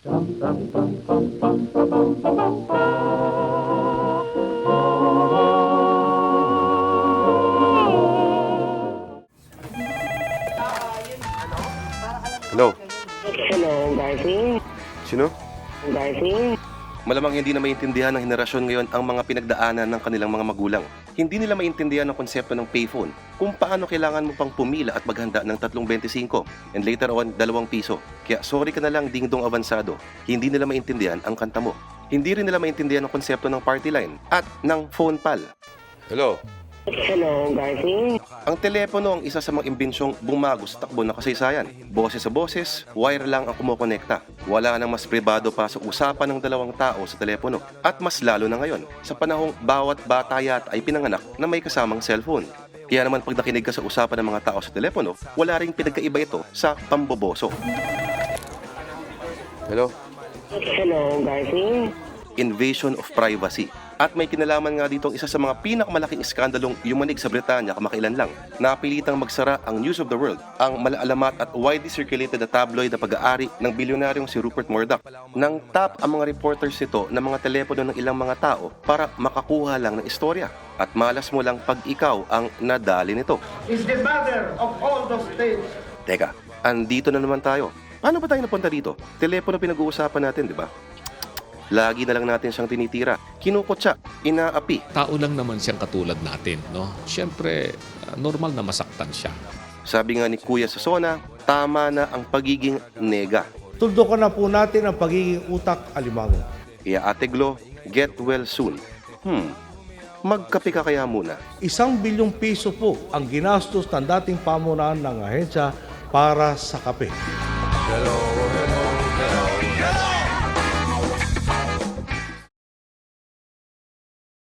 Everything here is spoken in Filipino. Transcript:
Hello? Hello, Garfield. Sino? Garfield. Malamang hindi na maintindihan ng henerasyon ngayon ang mga pinagdaanan ng kanilang mga magulang. Hindi nila maintindihan ang konsepto ng payphone, kung paano kailangan mo pang pumila at maghanda ng 3.25 and later on 2 piso. Kaya sorry ka na lang, dingdong avansado. Hindi nila maintindihan ang kanta mo. Hindi rin nila maintindihan ang konsepto ng party line at ng phone pal. Hello? Hello, Garfield. Ang telepono ang isa sa mga imbensyon bumago sa takbo ng kasaysayan. Boses sa boses, wire lang ang kumukonekta. Wala nang mas pribado pa sa usapan ng dalawang tao sa telepono. At mas lalo na ngayon, sa panahong bawat bata yata ay pinanganak na may kasamang cellphone. Kaya naman pag nakinig ka sa usapan ng mga tao sa telepono, wala ring pinagkaiba ito sa pamboboso. Hello? Hello, Garfield. Invasion of privacy. At may kinalaman nga dito ang isa sa mga pinakamalaking iskandalong yumanig sa Britanya kamakailan lang. Napilitang magsara ang News of the World, ang malaalamat at widely circulated na tabloid na pag-aari ng bilyonaryong si Rupert Murdoch. Nang top ang mga reporters ito ng mga telepono ng ilang mga tao para makakuha lang ng istorya. At malas mo lang pag ikaw ang nadali nito. Is the mother of all those things. Teka, andito na naman tayo. Paano ba tayo napunta dito? Telepono pinag-uusapan natin, di ba? Lagi na lang natin siyang tinitira. Kinukutsa, inaapi. Tao lang naman siyang katulad natin, no? Siyempre, normal na masaktan siya. Sabi nga ni Kuya Sasona, tama na ang pagiging nega. Tuldukan na po natin ang pagiging utak alimango. Kaya Ate Glo, get well soon. Magkape ka kaya muna. 1 bilyong piso po ang ginastos ng dating pamunuan ng ahensya para sa kape. Hello.